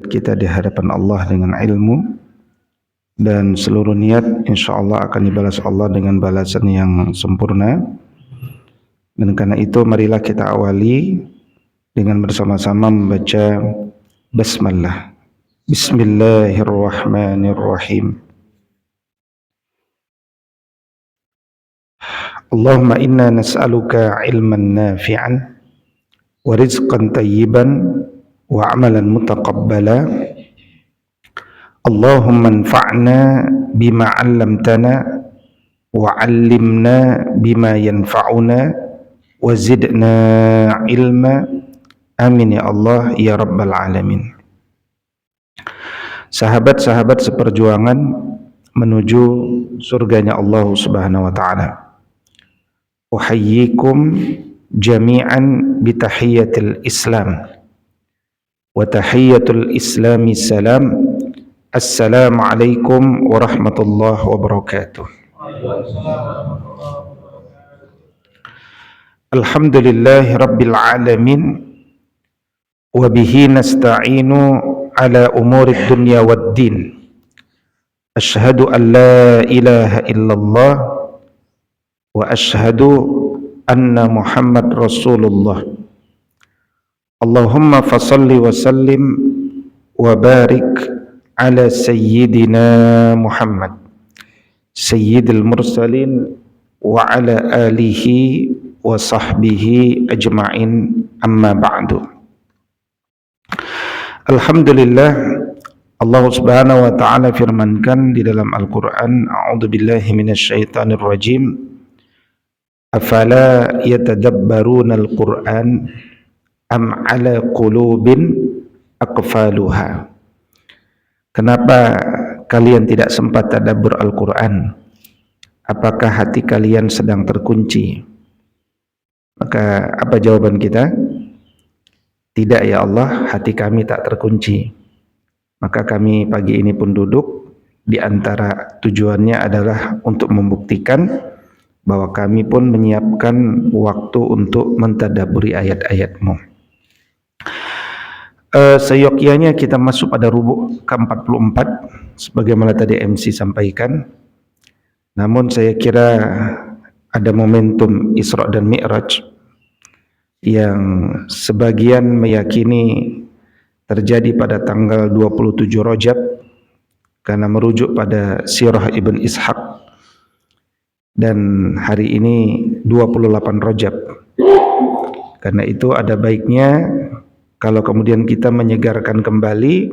kita di hadapan Allah dengan ilmu, dan seluruh niat insyaallah akan dibalas Allah dengan balasan yang sempurna. Dan karena itu marilah kita awali dengan bersama-sama membaca basmalah. Bismillahirrahmanirrahim. Allahumma inna nas'aluka ilman nafi'an wa rizqan tayyiban wa amalan mutaqabbala. Allahumma anfa'na bima 'allamtana wa 'allimna bima yanfa'una wa zidna ilma. Amin ya Allah ya rabbal alamin. Sahabat-sahabat seperjuangan menuju surganya Allah Subhanahu wa taala. Uhayyikum jami'an bitahiyyatil Islam. Wa tahiyyatul Islami salam. Assalamualaikum warahmatullahi wabarakatuh. Alhamdulillahi rabbil alamin. Wa bihi nasta'inu ala umurid dunya waddin. Ashhadu an la ilaha illallah wa ashhadu anna Muhammad Rasulullah. Allahumma fasalli wa sallim wa barik ala sayyidina Muhammad sayyidil mursalin wa ala alihi wa sahbihi ajma'in, amma ba'du. Alhamdulillah, Allah Subhanahu wa taala firmankan di dalam Al-Qur'an, a'udzubillahi minasyaitonir rajim. Afala yatadabbaruna al-Qur'an am ala qulubin aqfaluha. Kenapa kalian tidak sempat tadabbur Al-Qur'an? Apakah hati kalian sedang terkunci? Maka apa jawaban kita? Tidak ya Allah, hati kami tak terkunci. Maka kami pagi ini pun duduk, di antara tujuannya adalah untuk membuktikan bahwa kami pun menyiapkan waktu untuk mentadabburi ayat-ayat-Mu. Seyogyanya kita masuk pada rubuk ke-44 sebagaimana tadi MC sampaikan. Namun saya kira ada momentum Isra dan Mi'raj yang sebagian meyakini terjadi pada tanggal 27 Rajab karena merujuk pada Sirah Ibn Ishaq, dan hari ini 28 Rajab. Karena itu ada baiknya kalau kemudian kita menyegarkan kembali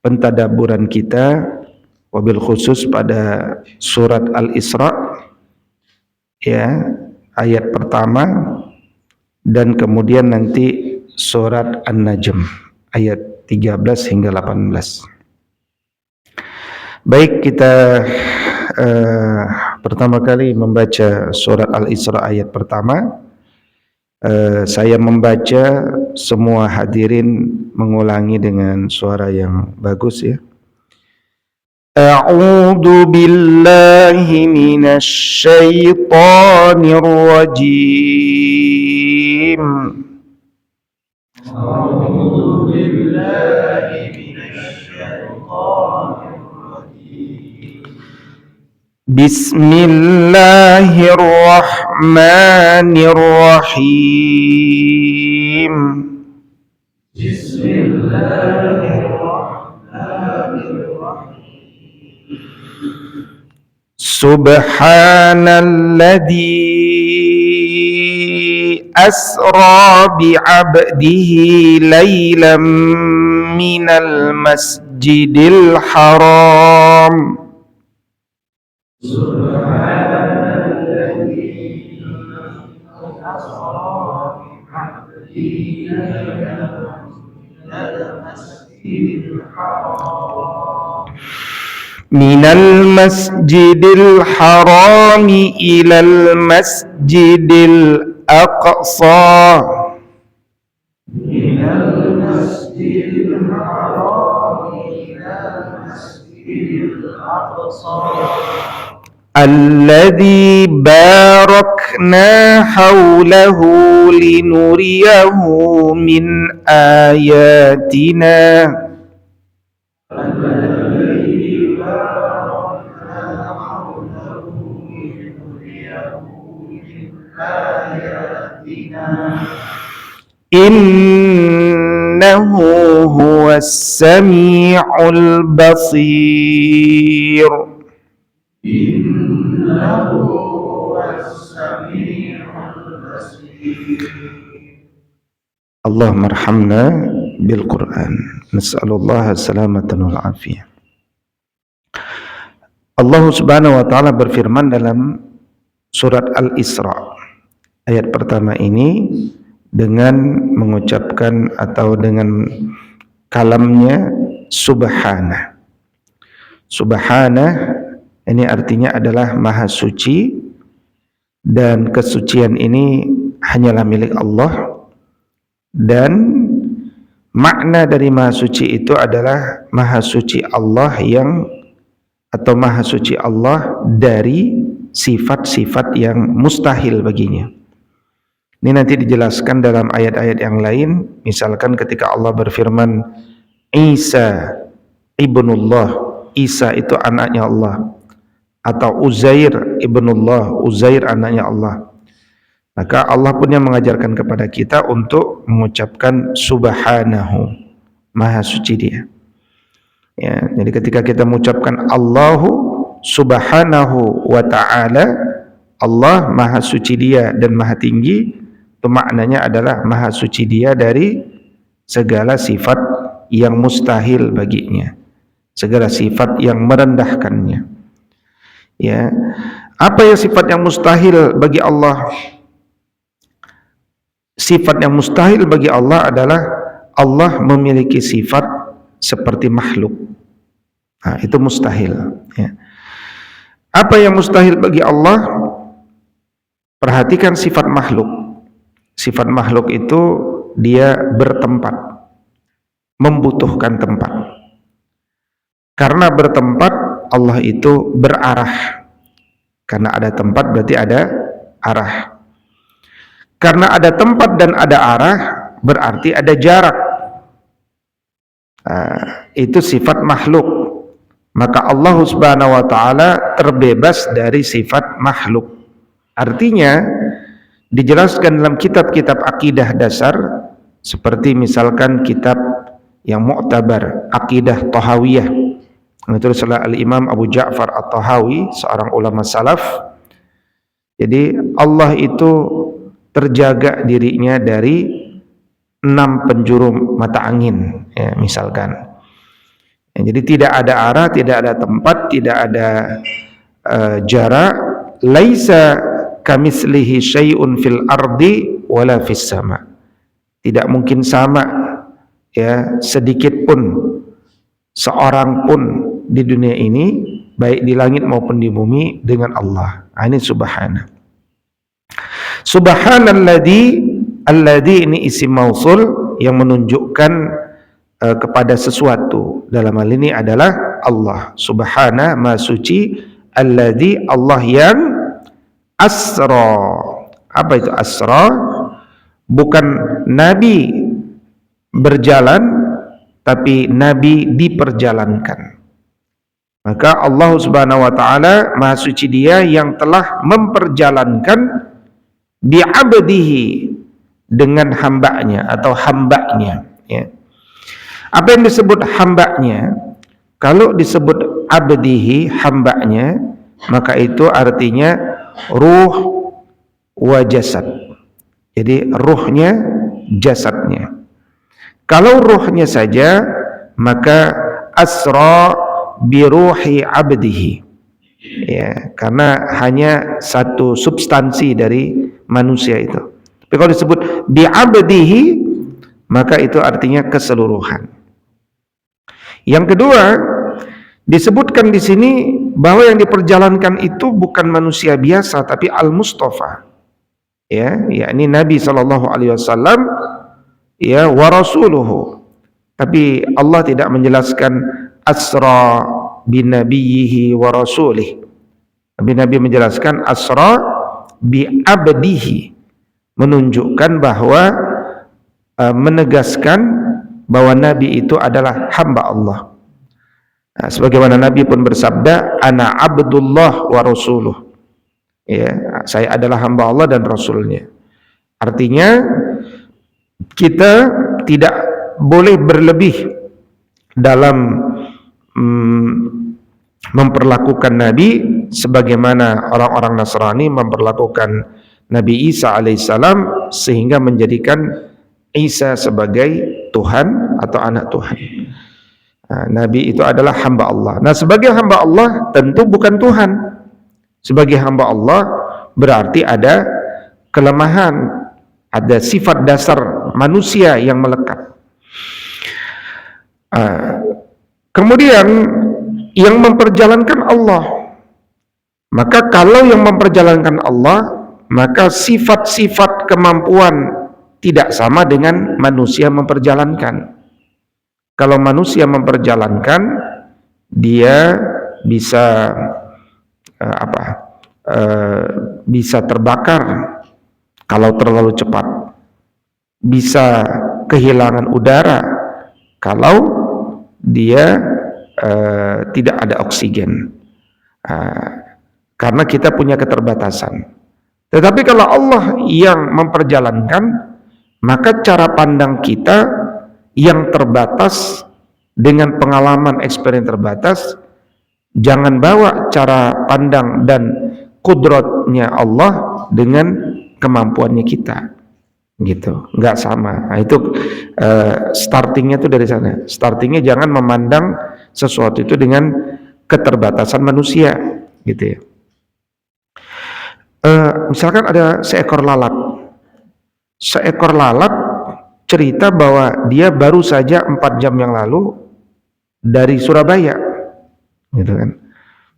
pentadaburan kita, wabil khusus pada surat Al-Isra, ya, ayat pertama, dan kemudian nanti surat An-Najm ayat 13 hingga 18. Baik, kita pertama kali membaca surat Al-Isra ayat pertama. Saya membaca, semua hadirin mengulangi dengan suara yang bagus ya. A'udzu billahi minasy syaithanir rajim. A'udzu billahi minasy syaithanir rajim. Bismillahirrahmanirrahim. Bismillahirrahmanirrahim. Subhanalladzi asra bi'abdihi laylan minal masjidil haram. Subhanalladzi asra bi'abdihi laylan minal masjidil haram. Minal masjidil harami ilal masjidil aqsa. Minal masjidil harami ilal masjidil aqsa. Alladzi barakna hawlahu linuriyahu min ayatina. Innahu huwas sami'ul basir. Innahu huwas sami'ul basir. Allahumma arhamna bil Qur'an. Nas'alullah salamatan wal afiyah. Allah Subhanahu wa taala berfirman dalam surat Al-Isra ayat pertama ini dengan mengucapkan atau dengan kalamnya subhana. Subhana ini artinya adalah maha suci, dan kesucian ini hanyalah milik Allah, dan makna dari maha suci itu adalah maha suci Allah yang, atau maha suci Allah dari sifat-sifat yang mustahil baginya. Ini nanti dijelaskan dalam ayat-ayat yang lain. Misalkan ketika Allah berfirman Isa ibnullah, Isa itu anaknya Allah, atau Uzair ibnullah, Uzair anaknya Allah, maka Allah pun yang mengajarkan kepada kita untuk mengucapkan subhanahu, maha suci dia. Ya, jadi ketika kita mengucapkan Allahu subhanahu wa ta'ala, Allah maha suci dia dan maha tinggi, itu maknanya adalah maha suci dia dari segala sifat yang mustahil baginya, segala sifat yang merendahkannya. Ya, apa ya sifat yang mustahil bagi Allah? Sifat yang mustahil bagi Allah adalah Allah memiliki sifat seperti makhluk. Nah, itu mustahil. Ya. Apa yang mustahil bagi Allah? Perhatikan sifat makhluk. Sifat makhluk itu dia bertempat, membutuhkan tempat. Karena bertempat, Allah itu berarah. Karena ada tempat berarti ada arah. Karena ada tempat dan ada arah berarti ada jarak. Itu sifat makhluk. Maka Allah Subhanahu wa ta'ala terbebas dari sifat makhluk. Artinya dijelaskan dalam kitab-kitab akidah dasar, seperti misalkan kitab yang mu'tabar, Aqidah Thahawiyah, yang ditulis oleh Al-Imam Abu Ja'far At-Tahawi, seorang ulama salaf. Jadi Allah itu terjaga dirinya dari 6 penjuru mata angin, ya, misalkan. Ya, jadi tidak ada arah, tidak ada tempat, tidak ada jarak. Laisa kamitslihi syai'un fil ardi wala fis sama. Tidak mungkin sama, ya, sedikit pun seorang pun di dunia ini, baik di langit maupun di bumi, dengan Allah. Ini subhana. Subhanalladzi, alladzi ini isim mausul yang menunjukkan kepada sesuatu. Dalam hal ini adalah Allah. Subhana, maha suci, alladzi, Allah yang asra. Apa itu asra? Bukan Nabi berjalan, tapi Nabi diperjalankan. Maka Allah Subhanahu wa ta'ala maha suci dia yang telah memperjalankan bi'abdihi, dengan hambanya atau hambanya, ya. Apa yang disebut hambanya? Kalau disebut abdihi, hambanya, maka itu artinya ruh wa jasad. Jadi ruhnya, jasadnya. Kalau ruhnya saja, maka asra bi ruhi abdihi, ya, karena hanya satu substansi dari manusia itu. Tapi kalau disebut bi abdihi, maka itu artinya keseluruhan. Yang kedua, disebutkan di sini bahwa yang diperjalankan itu bukan manusia biasa, tapi al-Mustafa, ya, yakni Nabi sallallahu alaihi wasallam, ya, wa rasuluhu. Tapi Allah tidak menjelaskan asra bin nabiyhi wa rasulih. Tapi Nabi menjelaskan asra bi abdihi, menunjukkan bahwa menegaskan bahwa Nabi itu adalah hamba Allah. Nah, sebagaimana Nabi pun bersabda, ana abdullah wa rasuluh, ya, saya adalah hamba Allah dan Rasulnya. Artinya kita tidak boleh berlebih dalam memperlakukan Nabi sebagaimana orang-orang Nasrani memperlakukan Nabi Isa alaihissalam, sehingga menjadikan Isa sebagai Tuhan atau anak Tuhan. Nabi itu adalah hamba Allah. Nah, sebagai hamba Allah tentu bukan Tuhan. Sebagai hamba Allah berarti ada kelemahan, ada sifat dasar manusia yang melekat. Kemudian yang memperjalankan Allah, maka kalau yang memperjalankan Allah, maka sifat-sifat kemampuan tidak sama dengan manusia memperjalankan. Kalau manusia memperjalankan, dia bisa bisa terbakar kalau terlalu cepat, bisa kehilangan udara kalau dia tidak ada oksigen, karena kita punya keterbatasan. Tetapi kalau Allah yang memperjalankan, maka cara pandang kita yang terbatas dengan pengalaman experience terbatas, jangan bawa cara pandang dan kudratnya Allah dengan kemampuannya kita, gitu, nggak sama. Nah, itu startingnya tuh dari sana. Startingnya jangan memandang sesuatu itu dengan keterbatasan manusia, gitu ya. Misalkan ada seekor lalat. Seekor lalat cerita bahwa dia baru saja 4 jam yang lalu dari Surabaya, gitu kan.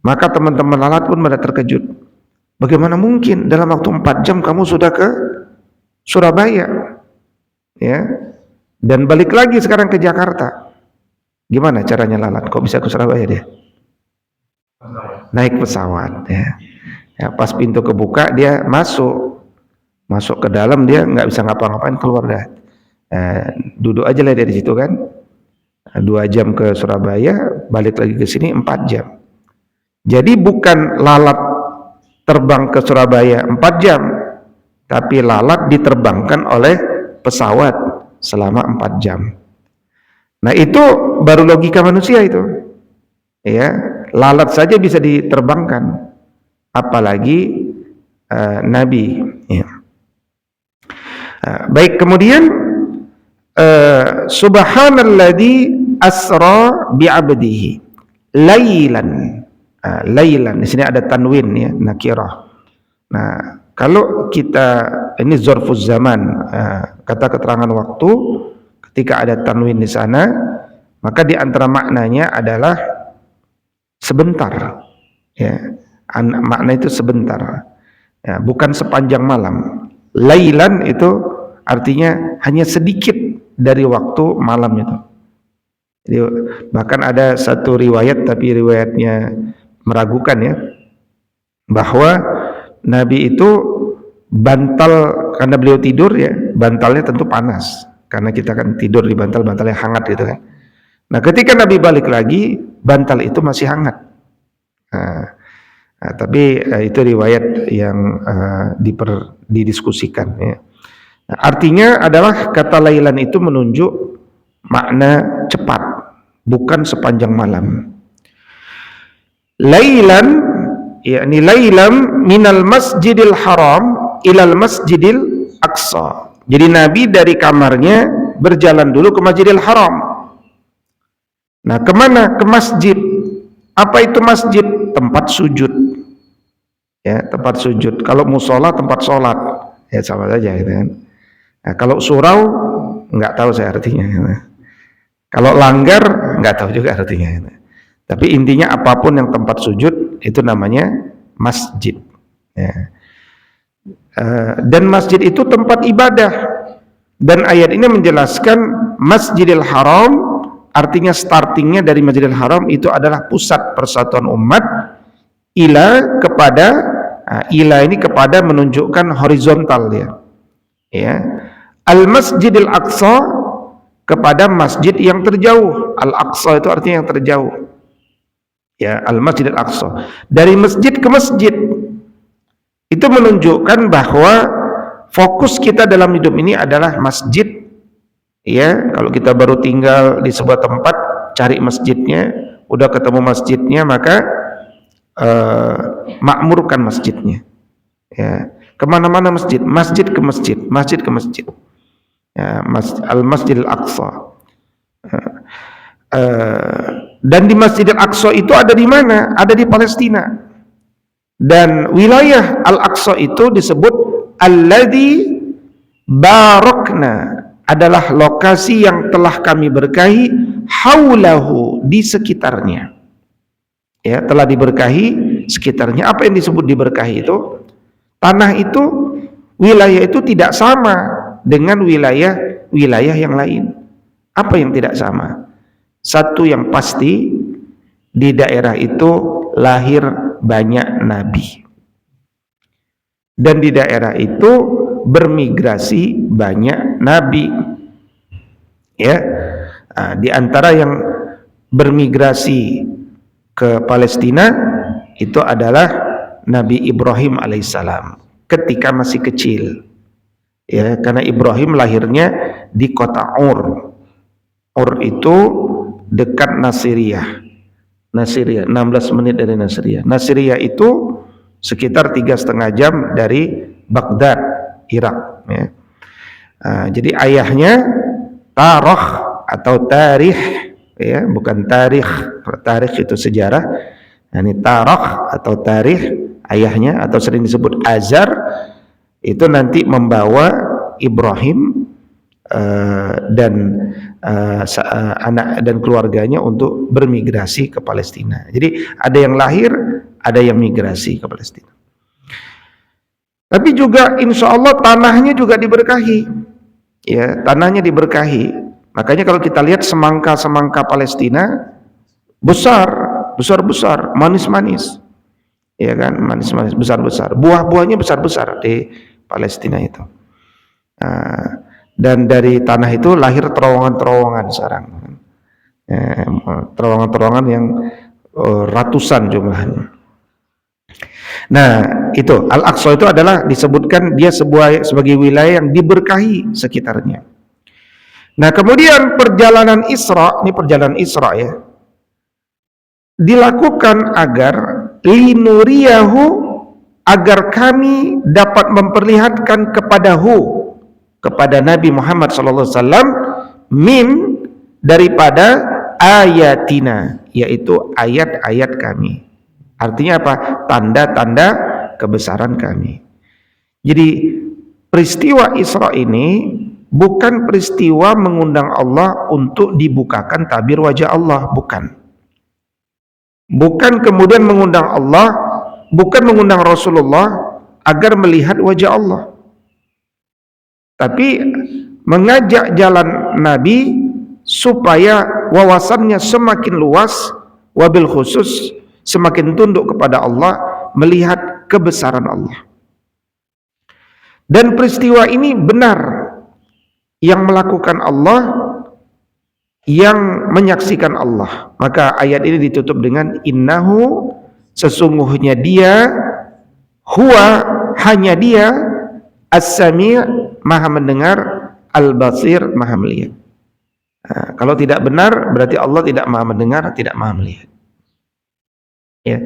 Maka teman-teman lalat pun pada terkejut. Bagaimana mungkin dalam waktu 4 jam kamu sudah ke Surabaya, ya? Dan balik lagi sekarang ke Jakarta. Gimana caranya lalat? Kok bisa ke Surabaya dia? Naik pesawat, ya. Ya, pas pintu kebuka dia masuk ke dalam, dia nggak bisa ngapa-ngapain, keluar dah. Duduk aja lah dari situ kan. 2 jam ke Surabaya, balik lagi ke sini 4 jam. Jadi bukan lalat terbang ke Surabaya 4 jam, tapi lalat diterbangkan oleh pesawat selama 4 jam. Nah, itu baru logika manusia itu. Ya, lalat saja bisa diterbangkan, apalagi Nabi. Ya. Baik, kemudian subhanalladzi asra bi'abdihi lailan. Lailan di sini ada tanwin, ya, nakirah. Nah, kalau kita ini dzarfuz zaman, kata keterangan waktu, ketika ada tanwin di sana, maka di antara maknanya adalah sebentar, ya. Makna itu sebentar, ya, bukan sepanjang malam. Lailan itu artinya hanya sedikit dari waktu malam itu. Jadi, bahkan ada satu riwayat, tapi riwayatnya meragukan, ya, bahwa Nabi itu bantal, karena beliau tidur, ya, bantalnya tentu panas karena kita kan tidur di bantal-bantal yang hangat gitu kan. Nah, ketika Nabi balik lagi, bantal itu masih hangat. Tapi itu riwayat yang didiskusikan, ya. Nah, artinya adalah kata lailan itu menunjuk makna cepat, bukan sepanjang malam. Lailan, yakni lailam minal masjidil haram ilal masjidil aqsa. Jadi Nabi dari kamarnya berjalan dulu ke Masjidil Haram. Nah, kemana? Ke masjid. Apa itu masjid? Tempat sujud, ya, tempat sujud. Kalau musola tempat sholat, ya sama saja gitu kan. Nah, kalau surau nggak tahu saya artinya, gitu. Kalau langgar nggak tahu juga artinya, gitu. Tapi intinya apapun yang tempat sujud itu namanya masjid, ya. Dan masjid itu tempat ibadah. Dan ayat ini menjelaskan Masjidil Haram, artinya startingnya dari Masjidil Haram itu adalah pusat persatuan umat. Ila kepada, ila ini kepada menunjukkan horizontal, ya. Al-Masjidil Aqsa kepada masjid yang terjauh. Al-Aqsa itu artinya yang terjauh, ya, Al-Masjidil Aqsa. Dari masjid ke masjid itu menunjukkan bahwa Fokus kita dalam hidup ini adalah masjid. Ya, kalau kita baru tinggal di sebuah tempat, cari masjidnya, udah ketemu masjidnya, maka makmurkan masjidnya. Ya, kemana-mana masjid, masjid ke masjid, masjid ke masjid. Ya, Al-Masjidil Aqsa. Dan di Masjidil Aqsa itu ada di mana? Ada di Palestina. Dan wilayah Al-Aqsa itu disebut alladzi barakna, adalah lokasi yang telah kami berkahi, haulahu, di sekitarnya. Ya, telah diberkahi sekitarnya. Apa yang disebut diberkahi itu? Tanah itu, wilayah itu tidak sama dengan wilayah yang lain. Apa yang tidak sama? Satu yang pasti, di daerah itu lahir banyak nabi. Dan di daerah itu bermigrasi banyak nabi. Ya, di antara yang bermigrasi ke Palestina itu adalah Nabi Ibrahim alaihissalam ketika masih kecil. Ya, karena Ibrahim lahirnya di kota Ur. Ur itu dekat Nasiriyah. Nasiriyah 16 menit dari Nasiriyah. Nasiriyah itu sekitar 3,5 jam dari Baghdad, Irak. Ya. Jadi ayahnya Tarikh atau Tarikh, ya, bukan Tarikh. Tarikh itu sejarah. Ini Tarikh atau Tarikh, ayahnya, atau sering disebut Azar, itu nanti membawa Ibrahim dan anak dan keluarganya untuk bermigrasi ke Palestina. Jadi ada yang lahir, ada yang migrasi ke Palestina. Tapi juga insya Allah tanahnya juga diberkahi. Ya, tanahnya diberkahi. Makanya kalau kita lihat semangka-semangka Palestina besar, manis-manis. Ya kan, manis-manis, besar-besar. Buah-buahnya besar-besar di Palestina itu. Dan dari tanah itu lahir terowongan-terowongan sekarang. Terowongan-terowongan yang ratusan jumlahnya. Nah, itu Al-Aqsa itu adalah disebutkan dia sebagai wilayah yang diberkahi sekitarnya. Nah, kemudian perjalanan Isra, ini perjalanan Isra ya, dilakukan agar linuriyahu, agar kami dapat memperlihatkan kepada Nabi Muhammad SAW min, daripada ayatina, yaitu ayat-ayat kami. Artinya apa? Tanda-tanda kebesaran kami. Jadi peristiwa Isra ini bukan peristiwa mengundang Allah untuk dibukakan tabir wajah Allah, bukan. Bukan kemudian mengundang Allah, bukan mengundang Rasulullah agar melihat wajah Allah. Tapi mengajak jalan Nabi supaya wawasannya semakin luas, wabil khusus semakin tunduk kepada Allah, melihat kebesaran Allah. Dan peristiwa ini benar, yang melakukan Allah, yang menyaksikan Allah. Maka ayat ini ditutup dengan innahu, sesungguhnya dia, huwa, hanya dia, as-sami', maha mendengar, al-basir, maha melihat. Kalau tidak benar berarti Allah tidak maha mendengar, tidak maha melihat. Ya.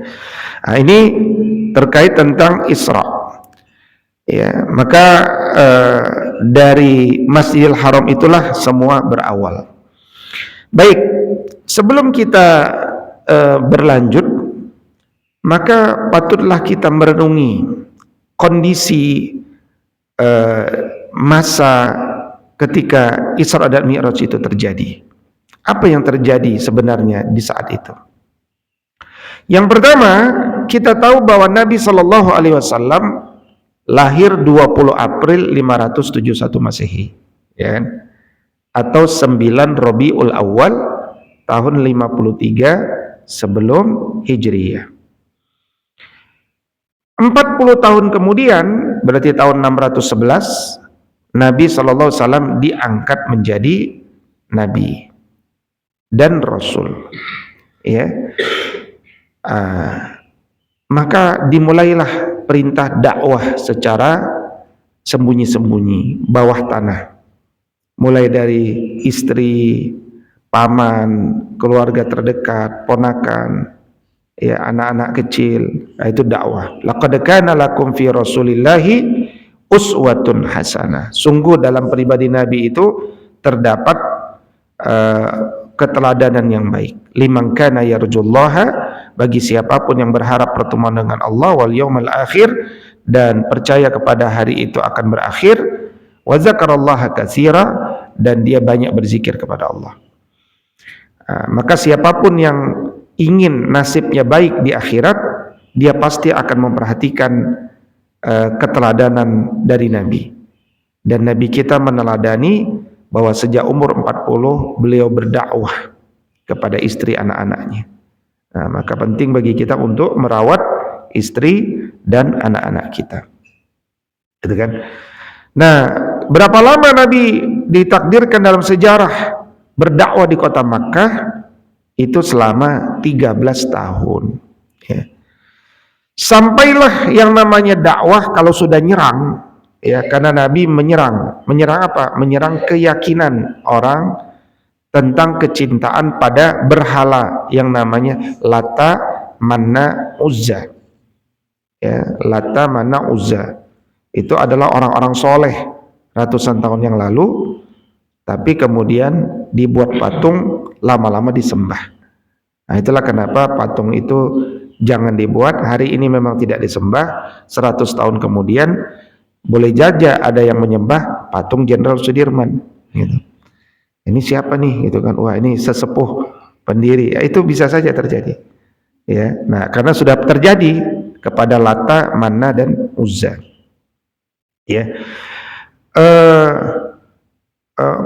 Ini terkait tentang Isra. Ya, maka dari Masjidil Haram itulah semua berawal. Baik, sebelum kita berlanjut, maka patutlah kita merenungi kondisi masa ketika Isra dan Mi'raj itu terjadi. Apa yang terjadi sebenarnya di saat itu? Yang pertama, kita tahu bahwa Nabi Shallallahu Alaihi Wasallam lahir 20 April 571 Masehi, ya, atau 9 Rabiul Awal tahun 53 sebelum Hijriyah. 40 tahun kemudian, berarti tahun 611, Nabi Shallallahu Alaihi Wasallam diangkat menjadi Nabi dan Rasul, ya. Maka dimulailah perintah dakwah secara sembunyi-sembunyi bawah tanah, mulai dari istri, paman, keluarga terdekat, ponakan, ya anak-anak kecil. Nah, itu dakwah. Laqad kana lakum fi Rasulillahi uswatun hasanah. Sungguh dalam pribadi Nabi itu terdapat keteladanan yang baik. Liman kana yarjullaha, bagi siapapun yang berharap pertemuan dengan Allah, wal yaumil akhir, dan percaya kepada hari itu akan berakhir, wa zakarallaha katsira, dan dia banyak berzikir kepada Allah. Maka siapapun yang ingin nasibnya baik di akhirat, dia pasti akan memperhatikan keteladanan dari Nabi. Dan Nabi kita meneladani bahwa sejak umur 40 beliau berdakwah kepada istri anak-anaknya. Nah, maka penting bagi kita untuk merawat istri dan anak-anak kita. Gitu kan? Nah, berapa lama Nabi ditakdirkan dalam sejarah berdakwah di kota Makkah? Itu selama 13 tahun. Ya. Sampailah yang namanya dakwah kalau sudah nyerang, ya, karena Nabi menyerang apa? Menyerang keyakinan orang tentang kecintaan pada berhala yang namanya Lata, Manna, Uzza. Ya, Lata, Manna, Uzza. Itu adalah orang-orang soleh ratusan tahun yang lalu, tapi kemudian dibuat patung, lama-lama disembah. Nah, itulah kenapa patung itu jangan dibuat. Hari ini memang tidak disembah. 100 tahun kemudian boleh saja ada yang menyembah patung Jenderal Sudirman, gitu. Ini siapa nih, gitu kan? Wah, ini sesepuh pendiri. Ya, itu bisa saja terjadi. Ya, nah karena sudah terjadi kepada Lata, Manna, dan Uzza. Ya,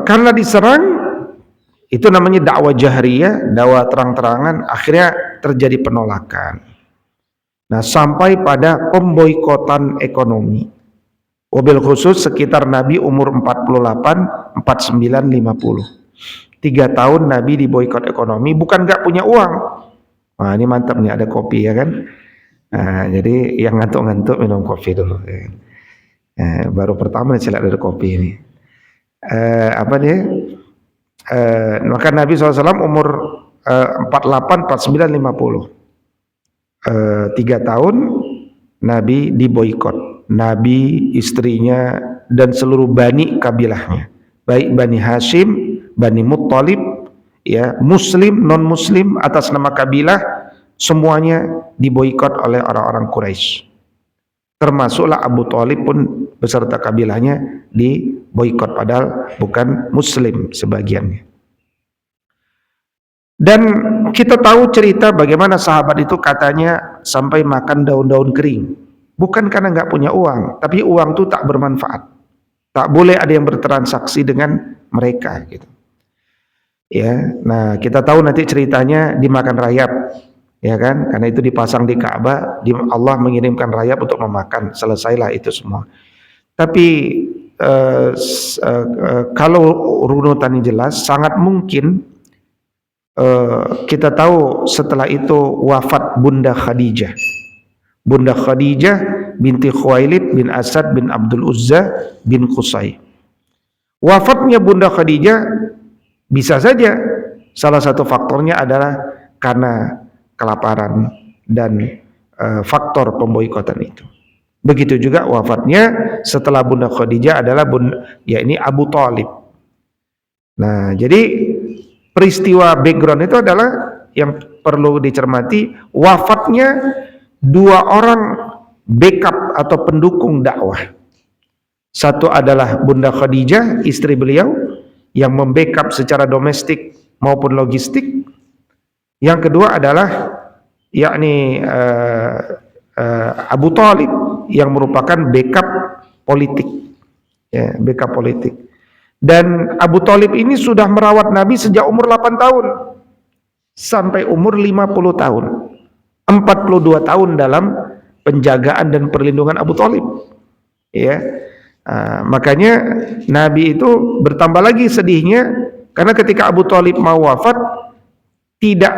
karena diserang, itu namanya dakwah jahriyah, dakwah terang-terangan, akhirnya terjadi penolakan. Nah, sampai pada pemboikotan ekonomi. Wabil khusus sekitar Nabi umur 48, 49, 50. 3 tahun Nabi diboikot ekonomi, bukan gak punya uang. Wah, ini mantap nih, ada kopi ya kan. Nah, jadi yang ngantuk-ngantuk minum kopi dulu. Baru pertama saya lihat ada kopi ini. Maka Nabi SAW umur 48, 49, 50. 3 tahun Nabi diboikot. Nabi, istrinya, dan seluruh bani kabilahnya, baik Bani Hashim, Bani Muttalib, ya, muslim, non muslim, atas nama kabilah, semuanya diboikot oleh orang-orang Quraisy. Termasuklah Abu Thalib pun beserta kabilahnya diboikot, padahal bukan muslim sebagiannya. Dan kita tahu cerita bagaimana sahabat itu katanya sampai makan daun-daun kering. Bukan karena nggak punya uang, tapi uang itu tak bermanfaat. Tak boleh ada yang bertransaksi dengan mereka, gitu. Ya, nah kita tahu nanti ceritanya dimakan rayap, ya kan? Karena itu dipasang di Ka'bah, Allah mengirimkan rayap untuk memakan. Selesailah itu semua. Tapi kalau runutannya jelas, sangat mungkin kita tahu setelah itu wafat Bunda Khadijah. Bunda Khadijah binti Khuwailid bin Asad bin Abdul Uzza bin Qusay. Wafatnya Bunda Khadijah bisa saja salah satu faktornya adalah karena kelaparan dan faktor pemboikotan itu. Begitu juga wafatnya setelah Bunda Khadijah adalah yakni Abu Thalib. Nah, jadi peristiwa background itu adalah yang perlu dicermati, wafatnya 2 orang backup atau pendukung dakwah. Satu adalah Bunda Khadijah, istri beliau, yang membackup secara domestik maupun logistik. Yang kedua adalah yakni Abu Thalib, yang merupakan backup politik, ya, backup politik. Dan Abu Thalib ini sudah merawat Nabi sejak umur 8 tahun sampai umur 50 tahun. 42 tahun dalam penjagaan dan perlindungan Abu Thalib. Ya. Makanya Nabi itu bertambah lagi sedihnya karena ketika Abu Thalib mau wafat tidak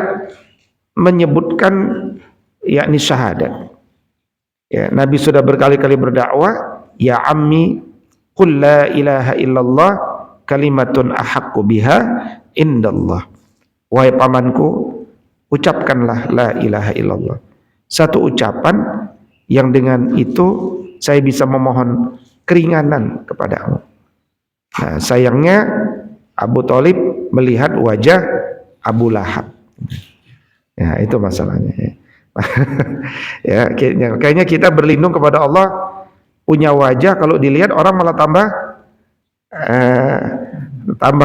menyebutkan yakni syahadat. Ya, Nabi sudah berkali-kali berdakwah, ya ammi qul la ilaha illallah kalimatun ahaqqu biha indallah. Wahai pamanku, ucapkanlah la ilaha illallah. Satu ucapan yang dengan itu saya bisa memohon keringanan kepadamu. Nah, sayangnya Abu Thalib melihat wajah Abu Lahab. Ya, itu masalahnya. Ya, kayaknya kita berlindung kepada Allah punya wajah, kalau dilihat orang malah tambah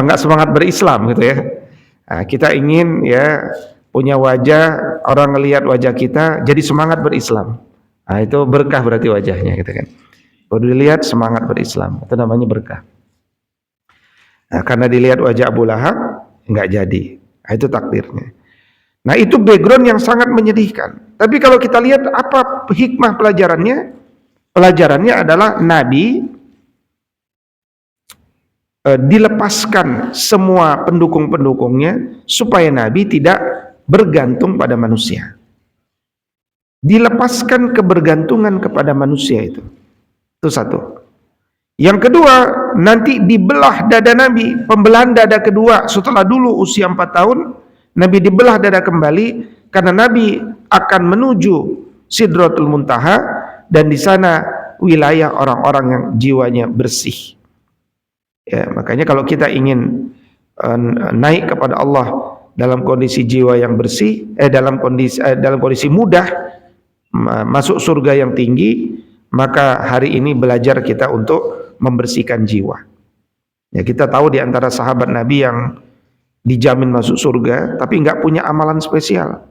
nggak semangat berislam gitu ya. Nah, kita ingin ya punya wajah, orang ngelihat wajah kita jadi semangat berislam. Nah, itu berkah berarti wajahnya gitu kan. Kalau dilihat semangat berislam, itu namanya berkah. Nah, karena dilihat wajah Abu Lahab nggak jadi. Nah, itu takdirnya. Nah, itu background yang sangat menyedihkan. Tapi kalau kita lihat apa hikmah pelajarannya? Pelajarannya adalah Nabi dilepaskan semua pendukung-pendukungnya supaya Nabi tidak bergantung pada manusia. Dilepaskan kebergantungan kepada manusia itu. Itu satu. Yang kedua, nanti dibelah dada Nabi, pembelahan dada kedua setelah dulu usia 4 tahun, Nabi dibelah dada kembali karena Nabi akan menuju Sidratul Muntaha dan di sana wilayah orang-orang yang jiwanya bersih. Ya, makanya kalau kita ingin naik kepada Allah dalam kondisi jiwa yang bersih, dalam kondisi mudah masuk surga yang tinggi, maka hari ini belajar kita untuk membersihkan jiwa. Ya, kita tahu di antara sahabat Nabi yang dijamin masuk surga tapi nggak punya amalan spesial,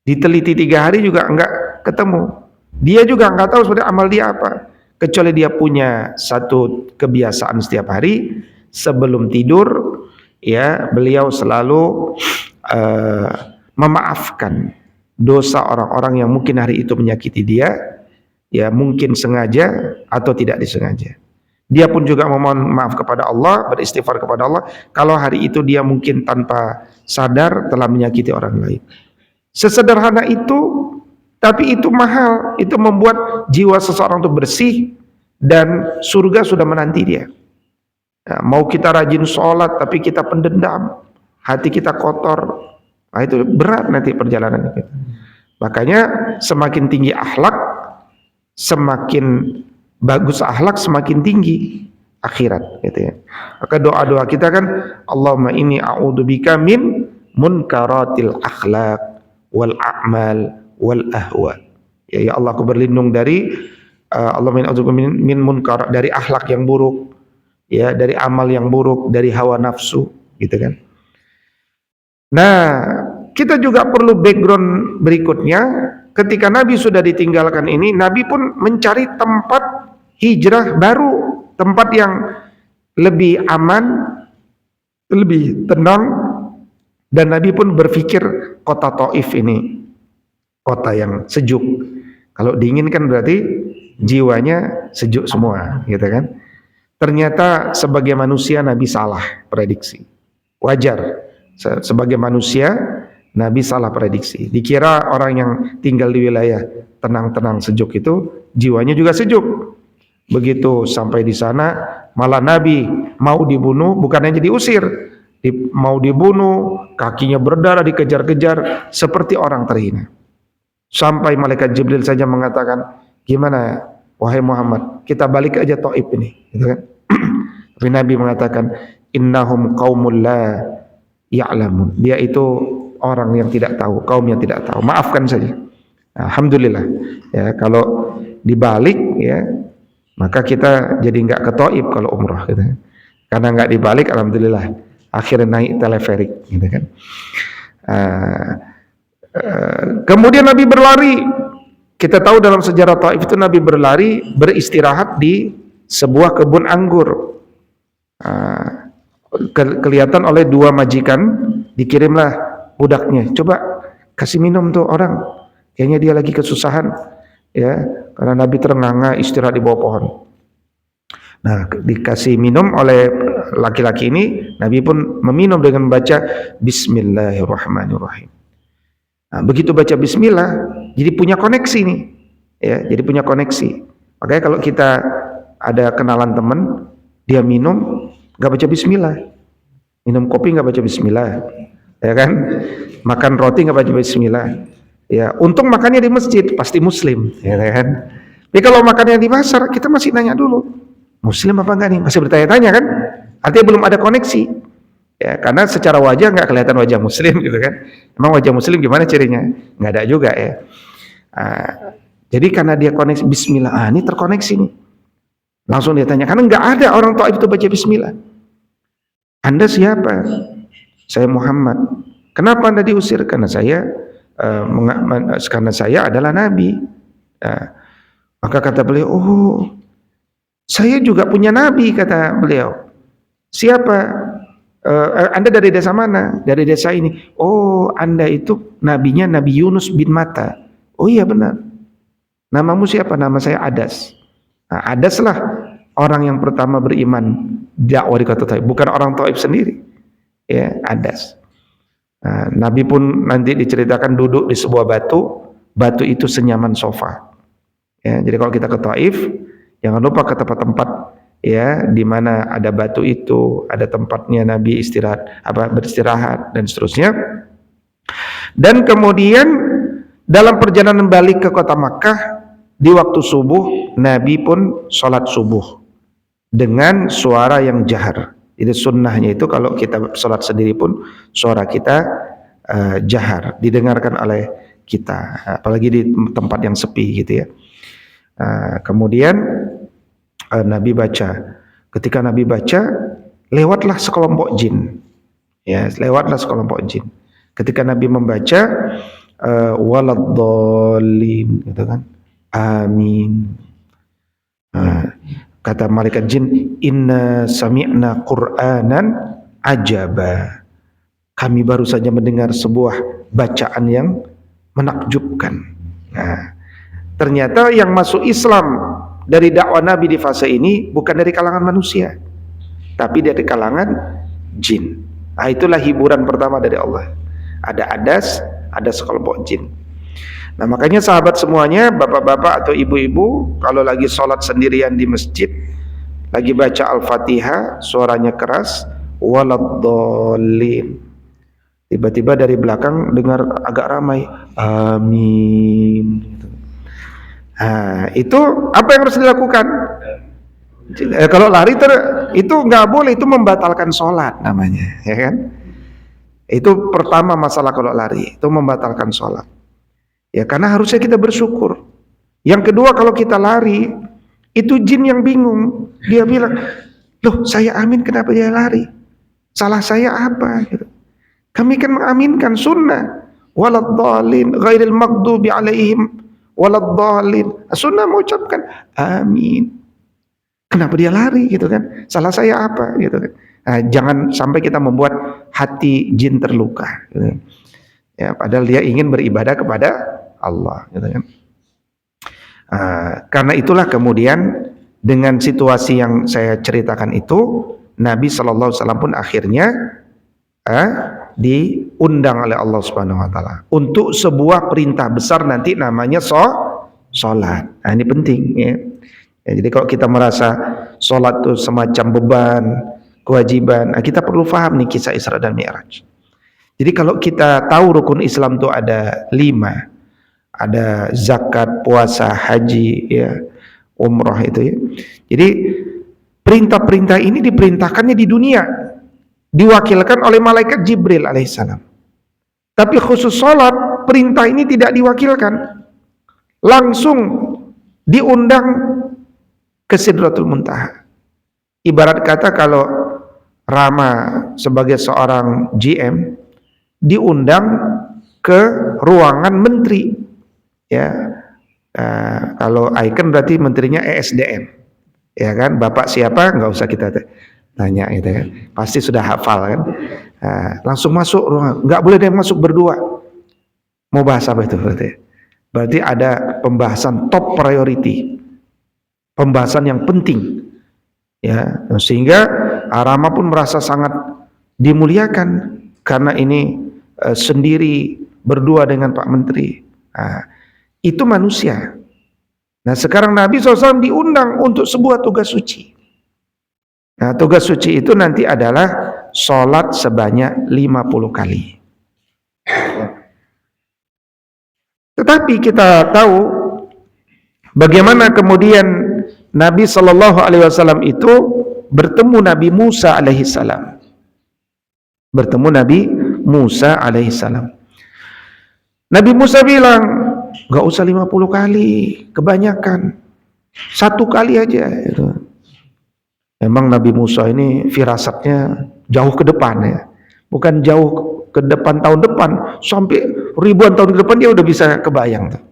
diteliti 3 hari juga nggak ketemu. Dia juga nggak tahu sebenarnya amal dia apa, kecuali dia punya satu kebiasaan setiap hari sebelum tidur ya beliau selalu memaafkan dosa orang-orang yang mungkin hari itu menyakiti dia, ya mungkin sengaja atau tidak disengaja. Dia pun juga memohon maaf kepada Allah, beristighfar kepada Allah kalau hari itu dia mungkin tanpa sadar telah menyakiti orang lain. Sesederhana itu, tapi itu mahal. Itu membuat jiwa seseorang itu bersih dan surga sudah menanti dia. Nah, mau kita rajin sholat tapi kita pendendam, hati kita kotor, nah itu berat nanti perjalanan kita. Makanya semakin tinggi akhlak, semakin bagus akhlak, semakin tinggi akhirat gitu ya. Maka doa-doa kita kan Allahumma inni a'udzubika min munkaratil akhlaq wal a'mal wal ahwa. Ya Allah, aku berlindung dari Allahumma inni a'udzubika min munkar, dari akhlak yang buruk, ya, dari amal yang buruk, dari hawa nafsu gitu kan. Nah, kita juga perlu background berikutnya. Ketika Nabi sudah ditinggalkan ini, Nabi pun mencari tempat hijrah baru, tempat yang lebih aman, lebih tenang, dan Nabi pun berpikir kota Taif ini kota yang sejuk. Kalau dingin kan berarti jiwanya sejuk semua, gitu kan? Ternyata sebagai manusia Nabi salah prediksi. Wajar, sebagai manusia Nabi salah prediksi. Dikira orang yang tinggal di wilayah tenang-tenang sejuk itu jiwanya juga sejuk. Begitu sampai di sana malah Nabi mau dibunuh, bukannya diusir, mau dibunuh, kakinya berdarah, dikejar-kejar seperti orang terhina. Sampai malaikat Jibril saja mengatakan, gimana wahai Muhammad, kita balik aja Taif ini, gitu kan? Tapi Nabi mengatakan, innahum qaumul la ya'lamun. Dia itu orang yang tidak tahu, kaum yang tidak tahu. Maafkan saja. Alhamdulillah. Ya, kalau dibalik ya, maka kita jadi nggak ke Taif kalau umrah gitu. Karena nggak dibalik, alhamdulillah. Akhirnya naik teleferik gitu kan. Kemudian Nabi berlari. Kita tahu dalam sejarah Taif itu Nabi berlari, beristirahat di sebuah kebun anggur. Kelihatan oleh 2 majikan, dikirimlah budaknya, coba kasih minum tuh orang, kayaknya dia lagi kesusahan ya, karena Nabi terengah-engah istirahat di bawah pohon. Nah, dikasih minum oleh laki-laki ini, Nabi pun meminum dengan membaca Bismillahirrahmanirrahim. Nah, begitu baca Bismillah, jadi punya koneksi nih, ya, jadi punya koneksi. Makanya kalau kita ada kenalan teman, dia minum nggak baca bismillah, minum kopi nggak baca bismillah, ya kan, makan roti nggak baca bismillah, ya untung makannya di masjid pasti muslim, ya kan. Tapi kalau makannya di pasar kita masih nanya dulu, muslim apa enggak nih, masih bertanya-tanya kan, artinya belum ada koneksi, ya karena secara wajah nggak kelihatan wajah muslim gitu kan. Emang wajah muslim gimana cirinya? Nggak ada juga ya. Jadi karena dia koneksi bismillah, ini terkoneksi nih. Langsung dia tanya, karena nggak ada orang Taif itu baca bismillah. Anda siapa? Saya Muhammad. Kenapa Anda diusir? Karena saya adalah nabi. Maka kata beliau, oh, saya juga punya nabi, kata beliau. Siapa? Anda dari desa mana? Dari desa ini. Oh, Anda itu nabinya Nabi Yunus bin Matta. Oh iya benar. Namamu siapa? Nama saya Adas. Nah, Adas lah orang yang pertama beriman dakwah di kota Taif, bukan orang Taif sendiri. Ya, Adas. Nah, Nabi pun nanti diceritakan duduk di sebuah batu itu senyaman sofa. Ya, jadi kalau kita ke Taif, jangan lupa ke tempat-tempat ya di mana ada batu itu, ada tempatnya Nabi beristirahat dan seterusnya. Dan kemudian dalam perjalanan balik ke kota Makkah, di waktu subuh Nabi pun sholat subuh dengan suara yang jahar. Jadi sunnahnya itu kalau kita sholat sendiri pun suara kita jahar, didengarkan oleh kita, apalagi di tempat yang sepi gitu ya. Kemudian Nabi baca. Ketika Nabi baca, lewatlah sekelompok jin. Ya, lewatlah sekelompok jin. Ketika Nabi membaca waladdallin gitu kan. Amin. Kata malaikat jin, inna sami'na Qur'anan ajaba. Kami baru saja mendengar sebuah bacaan yang menakjubkan. Nah, ternyata yang masuk Islam dari dakwah Nabi di fase ini bukan dari kalangan manusia, tapi dari kalangan jin. Nah, itulah hiburan pertama dari Allah. Ada Adas, ada sekelompok jin. Nah, makanya sahabat semuanya, bapak-bapak atau ibu-ibu, kalau lagi sholat sendirian di masjid, lagi baca Al-Fatihah, suaranya keras, waladdallin. Tiba-tiba dari belakang dengar agak ramai, amin. Nah, itu apa yang harus dilakukan? Kalau lari itu nggak boleh, itu membatalkan sholat namanya, ya kan? Itu pertama masalah kalau lari, itu membatalkan sholat. Ya karena harusnya kita bersyukur. Yang kedua, kalau kita lari, itu jin yang bingung. Dia bilang, loh saya amin, kenapa dia lari? Salah saya apa? Gitu. Kami kan mengaminkan sunnah. Waladdallin ghairil maghdubi alaihim waladdallin. Sunnah mengucapkan amin. Kenapa dia lari gitu kan? Salah saya apa gitu kan? Nah, jangan sampai kita membuat hati jin terluka. Gitu. Ya, padahal dia ingin beribadah kepada Allah, gitu kan? Karena itulah kemudian dengan situasi yang saya ceritakan itu, Nabi SAW pun akhirnya diundang oleh Allah Subhanahu Wa Taala untuk sebuah perintah besar nanti namanya sholat. Nah, ini penting ya. Jadi kalau kita merasa sholat itu semacam beban, kewajiban, kita perlu paham nih kisah Isra dan Mi'raj. Jadi kalau kita tahu rukun Islam itu ada 5, ada zakat, puasa, haji, ya, umrah itu ya. Jadi perintah-perintah ini diperintahkannya di dunia, diwakilkan oleh malaikat Jibril alaihissalam. Tapi khusus sholat, perintah ini tidak diwakilkan, langsung diundang ke Sidratul Muntaha. Ibarat kata kalau Rama sebagai seorang GM diundang ke ruangan menteri. Ya, kalau Icon berarti menterinya ESDM, ya kan? Bapak siapa? Nggak usah kita tanya, gitu kan? Pasti sudah hafal kan? Langsung masuk ruangan, nggak boleh dia masuk berdua. Mau bahas apa itu berarti? Berarti ada pembahasan top priority, pembahasan yang penting, ya. Sehingga Rama pun merasa sangat dimuliakan karena ini sendiri berdua dengan Pak Menteri. Itu manusia. Nah sekarang Nabi SAW diundang untuk sebuah tugas suci. Nah tugas suci itu nanti adalah sholat sebanyak 50 kali. Tetapi kita tahu bagaimana kemudian Nabi SAW itu bertemu Nabi Musa alaihissalam. Bertemu Nabi Musa alaihissalam. Nabi Musa bilang, gak usah 50 kali, kebanyakan. 1 kali aja. Gitu. Memang Nabi Musa ini firasatnya jauh ke depan ya. Bukan jauh ke depan tahun depan, sampai ribuan tahun ke depan dia udah bisa kebayang tuh.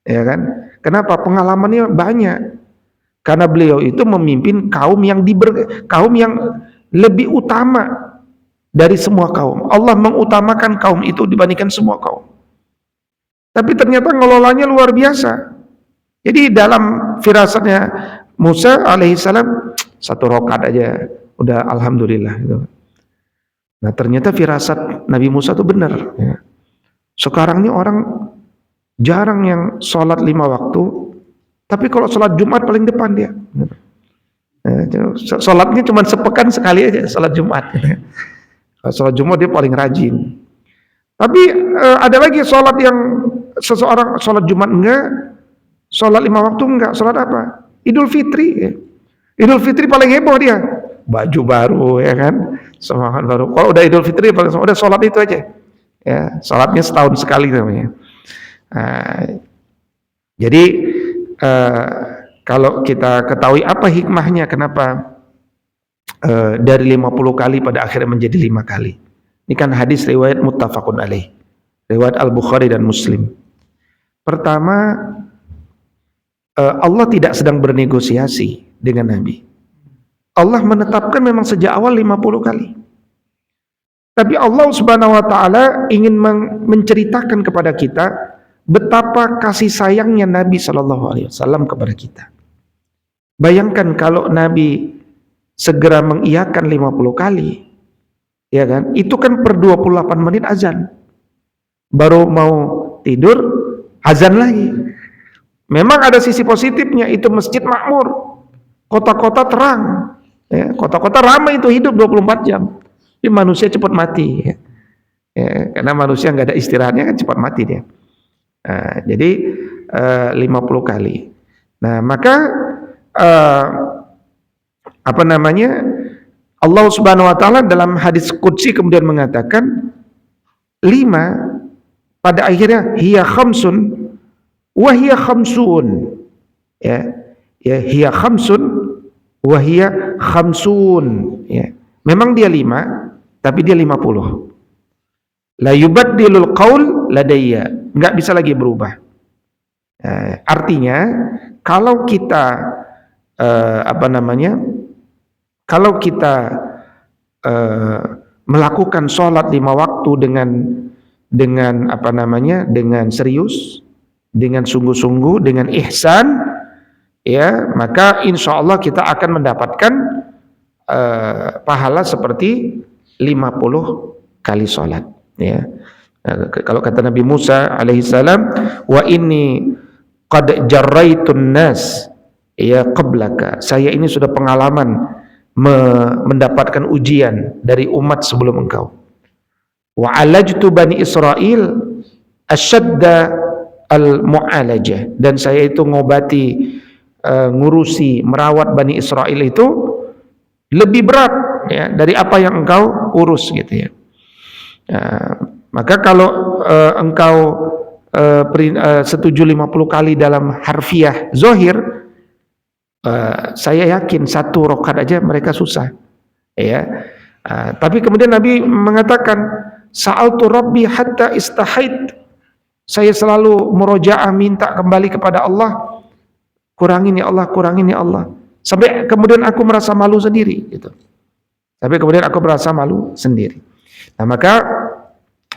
Ya kan? Kenapa? Pengalamannya banyak. Karena beliau itu memimpin kaum yang lebih utama dari semua kaum. Allah mengutamakan kaum itu dibandingkan semua kaum. Tapi ternyata ngelolanya luar biasa. Jadi dalam firasatnya Musa alaihissalam 1 rakaat aja udah alhamdulillah gitu. Nah ternyata firasat Nabi Musa itu benar ya. Sekarang ini orang jarang yang sholat 5 waktu, tapi kalau sholat Jumat paling depan dia. Sholatnya cuma sepekan sekali aja sholat Jumat. Sholat Jumat dia paling rajin. Tapi ada lagi sholat yang seseorang sholat Jumat enggak, sholat 5 waktu enggak, sholat apa? Idul Fitri ya. Idul Fitri paling heboh dia, baju baru ya kan, semangat baru. Kalau udah Idul Fitri paling udah sholat itu aja ya, sholatnya setahun sekali namanya. Jadi kalau kita ketahui apa hikmahnya kenapa dari 50 kali pada akhirnya menjadi 5 kali. Ini kan hadis riwayat muttafaqun alaih, riwayat Al-Bukhari dan Muslim. Pertama, Allah tidak sedang bernegosiasi dengan Nabi. Allah menetapkan memang sejak awal 50 kali. Tapi Allah Subhanahu wa taala ingin menceritakan kepada kita betapa kasih sayangnya Nabi sallallahu alaihi wasallam kepada kita. Bayangkan kalau Nabi segera mengiyakan 50 kali, ya kan? Itu kan per 28 menit azan. Baru mau tidur azan lagi. Memang ada sisi positifnya, itu masjid makmur, kota-kota terang, ya, kota-kota ramai itu hidup 24 jam. Tapi manusia cepat mati, ya. Ya, karena manusia nggak ada istirahatnya kan cepat mati dia. Jadi 50 kali. Nah maka Allah Subhanahu Wa Taala dalam hadis qudsi kemudian mengatakan 5 pada akhirnya hiya khamsun wahia khamsun, ya hiya khamsun wahia khamsun, ya memang dia 5 tapi dia 50. La yubaddilul qaul ladayya, enggak bisa lagi berubah. Artinya kalau kita kalau kita melakukan sholat 5 waktu dengan serius, dengan sungguh-sungguh, dengan ihsan, ya maka insya Allah kita akan mendapatkan pahala seperti 50 kali sholat. Ya, kalau kata Nabi Musa alaihissalam, wa inni qad jarraitun nas ya qablaka, saya ini sudah pengalaman mendapatkan ujian dari umat sebelum engkau. Wa alajtu bani Israil asyadda al-mu'alajah, dan saya itu ngobati ngurusi merawat Bani Israel itu lebih berat ya dari apa yang engkau urus gitu ya. Maka kalau engkau setuju 50 kali dalam harfiah zohir, saya yakin 1 rakaat aja mereka susah ya. Tapi kemudian Nabi mengatakan sa'altu rabbi hatta istahait, saya selalu murojaah minta kembali kepada Allah, kurangin ya Allah, kurangin ya Allah, sampai kemudian aku merasa malu sendiri gitu. Sampai kemudian aku merasa malu sendiri. Nah maka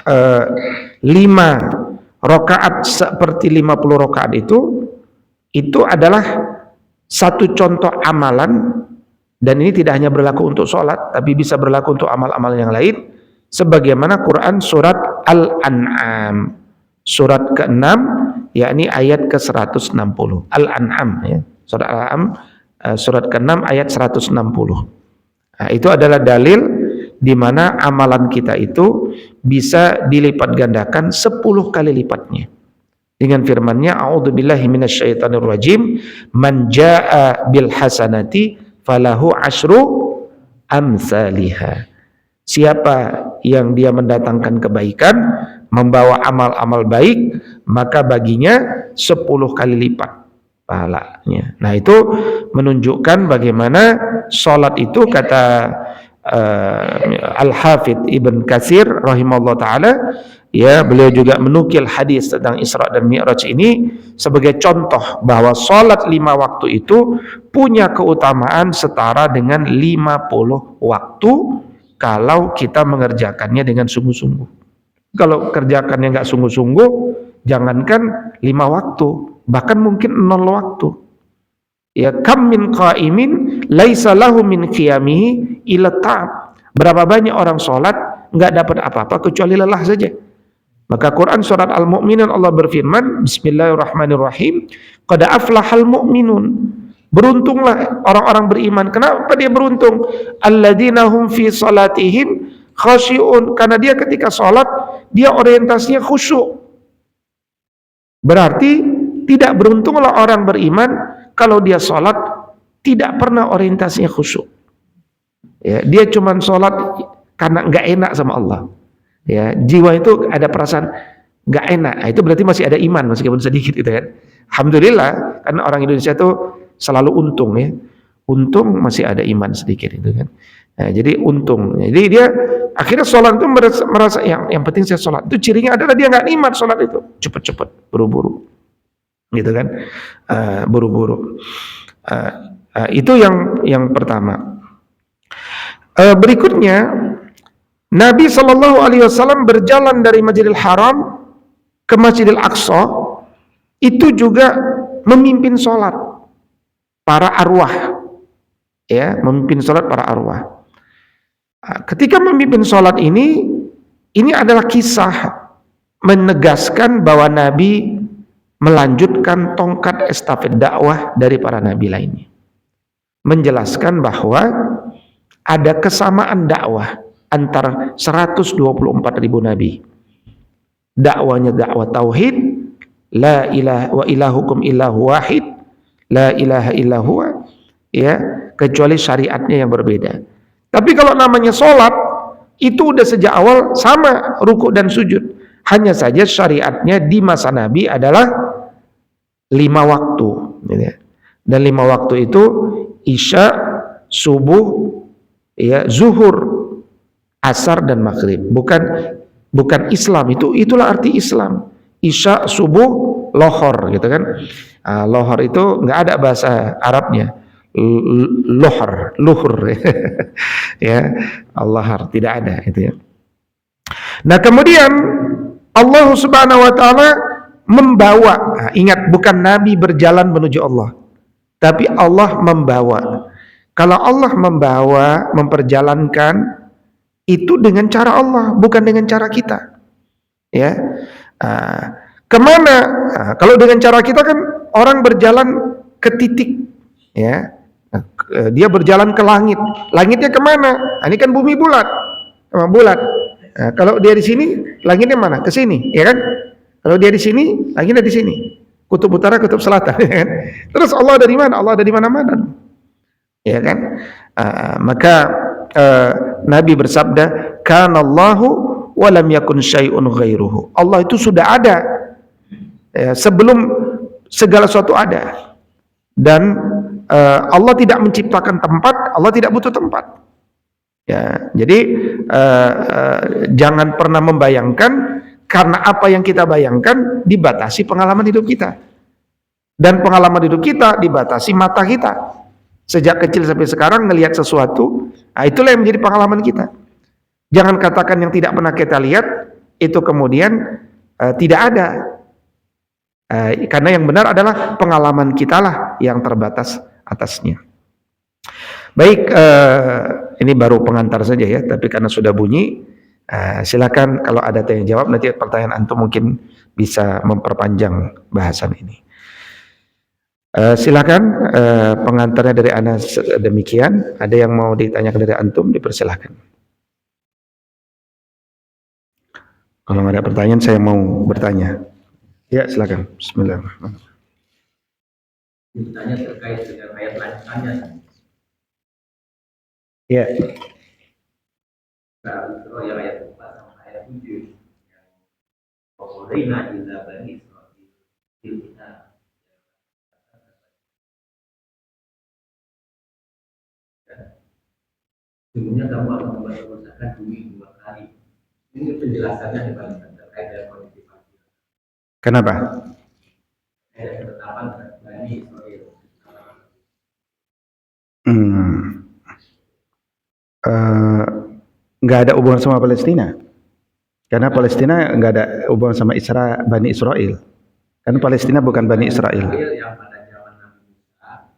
5 rakaat seperti 50 rakaat itu adalah satu contoh amalan, dan ini tidak hanya berlaku untuk sholat tapi bisa berlaku untuk amal-amal yang lain, sebagaimana Quran surat Al-An'am surat ke-6 yakni ayat ke-160. Al-An'am ya. Surat Al-An'am surat ke-6 ayat 160. Nah, itu adalah dalil di mana amalan kita itu bisa dilipat gandakan 10 kali lipatnya. Dengan firman-Nya, a'udzubillahi minasyaitonirrajim, man jaa'a bil hasanati falahu asyru amsalihha. Siapa yang dia mendatangkan kebaikan, membawa amal-amal baik, maka baginya 10 kali lipat pahalanya. Nah, itu menunjukkan bagaimana sholat itu, kata Al-Hafidh Ibn Katsir rahimahullah ta'ala, ya, beliau juga menukil hadis tentang Isra dan Mi'raj ini sebagai contoh bahwa sholat 5 waktu itu punya keutamaan setara dengan 50 waktu kalau kita mengerjakannya dengan sungguh-sungguh. Kalau kerjakannya nggak sungguh-sungguh, jangankan 5 waktu, bahkan mungkin 0 waktu. Ya, kam min qa'imin laisa lahu min qiyamihi illa ta'ab. Berapa banyak orang sholat nggak dapat apa-apa kecuali lelah saja. Maka Quran surat Al-Mu'minun Allah berfirman, Bismillahirrahmanirrahim, qad aflahal mu'minun. Beruntunglah orang-orang beriman. Kenapa dia beruntung? Alladzina hum fi salatihim khashi'un. Karena dia ketika sholat, dia orientasinya khusyuk. Berarti tidak beruntunglah orang beriman kalau dia sholat tidak pernah orientasinya khusyuk. Ya, dia cuma sholat karena nggak enak sama Allah. Ya, jiwa itu ada perasaan nggak enak. Nah, itu berarti masih ada iman meskipun sedikit gitu kan. Alhamdulillah, karena orang Indonesia itu selalu untung ya. Untung masih ada iman sedikit itu kan. Nah, jadi untung. Jadi dia akhirnya sholat itu merasa yang penting saya sholat. Itu cirinya adalah dia nggak nikmat sholat itu. Cepet-cepet, buru-buru. Gitu kan. Buru-buru. Itu yang pertama. Berikutnya, Nabi SAW berjalan dari Masjidil Haram ke Masjidil Aqsa, itu juga memimpin sholat para arwah, ya, memimpin sholat para arwah. Ketika memimpin sholat ini adalah kisah menegaskan bahwa Nabi melanjutkan tongkat estafet dakwah dari para nabi lainnya, menjelaskan bahwa ada kesamaan dakwah antara 124.000 nabi. Dakwanya dakwah tauhid, la ilaha wa ilahukum illahu wahid, la ilaha illa huwa, ya, kecuali syariatnya yang berbeda. Tapi kalau namanya sholat, itu udah sejak awal sama ruku dan sujud. Hanya saja syariatnya di masa Nabi adalah 5 waktu, ya. Dan 5 waktu itu isya, subuh, ya, zuhur, asar dan maghrib. Bukan Islam, itulah arti Islam. Isya, subuh, lohor gitu kan. Lohor itu nggak ada bahasa Arabnya. Luhur ya, Allahar, tidak ada itu ya. Nah, kemudian Allah Subhanahu wa taala membawa, ingat, bukan Nabi berjalan menuju Allah, tapi Allah membawa. Kalau Allah membawa, memperjalankan, itu dengan cara Allah, bukan dengan cara kita. Ya, kemana? Kalau dengan cara kita kan orang berjalan ke titik, ya, dia berjalan ke langit. Langitnya kemana? Ini kan bumi bulat, bulat. Kalau dia di sini, langitnya mana? Ke sini, ya kan? Kalau dia di sini, langitnya di sini. Kutub utara, kutub selatan, ya kan? Terus Allah ada di mana? Allah ada di mana-mana, ya kan? Maka Nabi bersabda, "Kanallahu wa lam yakun syai'un ghairuhu." Allah itu sudah ada, ya, sebelum segala sesuatu ada. Dan Allah tidak menciptakan tempat, Allah tidak butuh tempat. Ya, jadi jangan pernah membayangkan karena apa yang kita bayangkan dibatasi pengalaman hidup kita. Dan pengalaman hidup kita dibatasi mata kita. Sejak kecil sampai sekarang ngelihat sesuatu, itulah yang menjadi pengalaman kita. Jangan katakan yang tidak pernah kita lihat itu kemudian tidak ada. Karena yang benar adalah pengalaman kita lah yang terbatas atasnya. Baik, ini baru pengantar saja ya, tapi karena sudah bunyi, silakan kalau ada tanya jawab, nanti pertanyaan antum mungkin bisa memperpanjang bahasan ini. Silakan pengantarnya dari Ana demikian. Ada yang mau ditanyakan dari antum, dipersilahkan. Kalau nggak ada pertanyaan, saya mau bertanya. Ya, silakan. Bismillahirrahmanirrahim. Ditanya terkait dengan ayat lanjutannya. Ya. Kalau yang ayat 4 sama ayat 7 yang Qadaina ila bani Israil kita sesungguhnya kamu akan membuat kerusakan bumi 2 kali. Ini penjelasannya dibandingkan terkait dengan kondisi fakir. Kenapa? Ayat ketetapan Bani Israil. Nggak ada hubungan sama Palestina, karena Palestina nggak ada hubungan sama Bani Israel. Karena Palestina bukan Bani Israel. Yang pada zaman Nabi Musa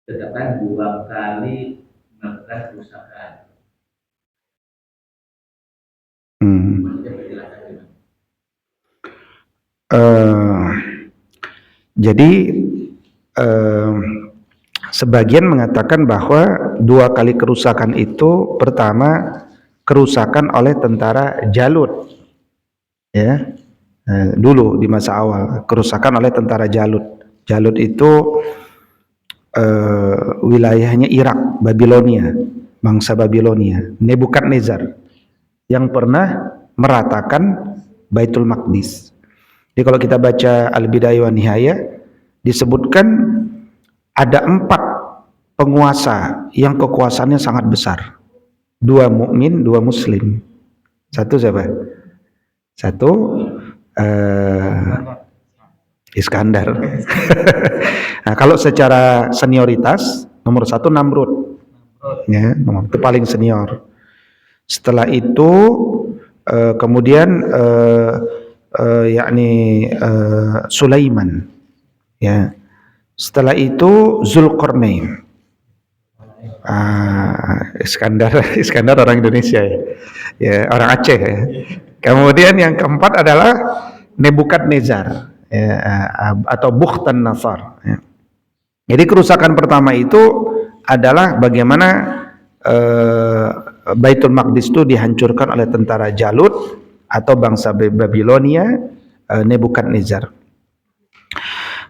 terdapat 2 kali melakukan kerusakan. Jadi sebagian mengatakan bahwa 2 kali kerusakan itu, pertama kerusakan oleh tentara Jalut, ya, dulu di masa awal kerusakan oleh tentara Jalut. Jalut itu wilayahnya Irak, Babilonia, bangsa Babilonia, Nebukadnezar yang pernah meratakan Baitul Maqdis. Jadi kalau kita baca Al-Bidayah wa Nihayah, disebutkan ada 4 penguasa yang kekuasaannya sangat besar. 2 mukmin, 2 muslim. Satu siapa? Satu Iskandar. Nah, kalau secara senioritas nomor 1 Namrud. Ya, itu paling senior. Setelah itu kemudian yakni Sulaiman. Ya. Setelah itu Zulkarnain. Iskandar orang Indonesia ya. Ya, orang Aceh ya. Kemudian yang keempat adalah Nebukadnezar ya, atau Bukhtanasar ya. Jadi kerusakan pertama itu adalah bagaimana Baitul Maqdis itu dihancurkan oleh tentara Jalut atau bangsa Babilonia, Nebukadnezar.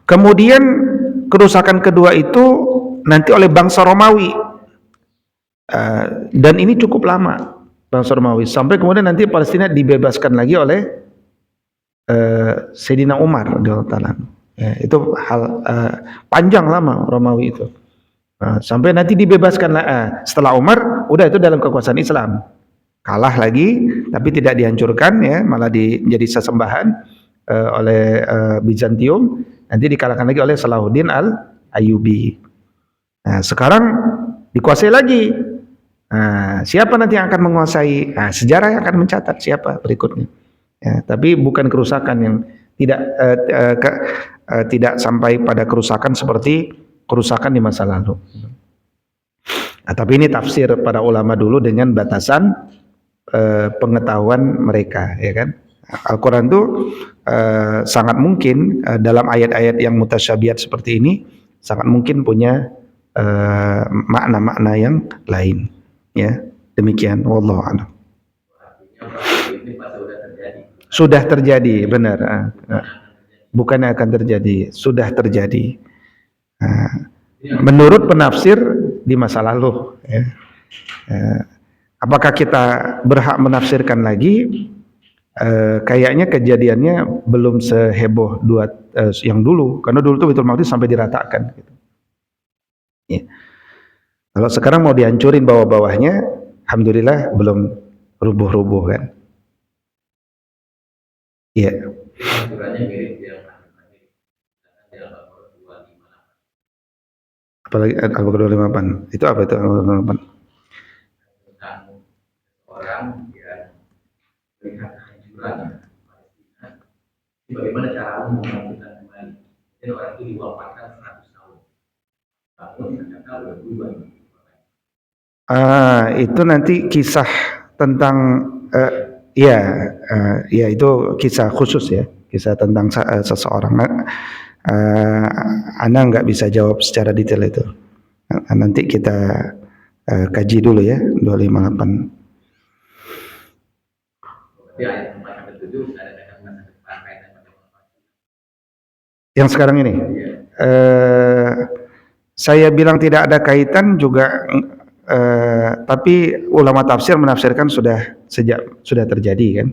Kemudian kerusakan kedua itu nanti oleh bangsa Romawi, dan ini cukup lama, bangsa Romawi, sampai kemudian nanti Palestina dibebaskan lagi oleh Sayyidina Umar radhiyallahu ta'ala. Itu hal panjang lama Romawi itu, sampai nanti dibebaskan setelah Umar, udah itu dalam kekuasaan Islam, kalah lagi tapi tidak dihancurkan ya, malah jadi sesembahan oleh Bizantium, nanti dikalahkan lagi oleh Salahuddin Al-Ayyubi. Nah, sekarang dikuasai lagi. Nah, siapa nanti yang akan menguasai? Nah, sejarah yang akan mencatat siapa berikutnya. Ya, tapi bukan kerusakan yang tidak sampai pada kerusakan seperti kerusakan di masa lalu. Nah, tapi ini tafsir para ulama dulu dengan batasan pengetahuan mereka, ya kan? Al-Quran itu sangat mungkin dalam ayat-ayat yang mutasyabihat seperti ini sangat mungkin punya makna-makna yang lain, ya. Demikian, wallahu a'lam. Sudah terjadi, benar. Bukannya akan terjadi, sudah terjadi. Menurut penafsir di masa lalu, ya. Apakah kita berhak menafsirkan lagi? Kayaknya kejadiannya belum seheboh yang dulu, karena dulu itu Baitul Maqdis sampai diratakan gitu. Ya. Kalau sekarang mau dihancurin bawah-bawahnya, alhamdulillah belum rubuh-rubuh kan. Iya. Apalagi Al-Baqarah 258. Itu apa itu Al-Baqarah 258? Orang yang melihat kehancuran Palestina, bagaimana cara membangkitkan kembali? Jadi orang itu diwafatkan 100 tahun. Namun ternyata udah berubah. Itu nanti kisah tentang ya itu kisah khusus ya. kisah tentang seseorang. Ana nggak bisa jawab secara detail itu. Nanti kita kaji dulu ya 258. Berarti ayat 4-7 ada kaitan Yang sekarang ini, saya bilang tidak ada kaitan juga, tapi ulama tafsir menafsirkan sudah terjadi kan.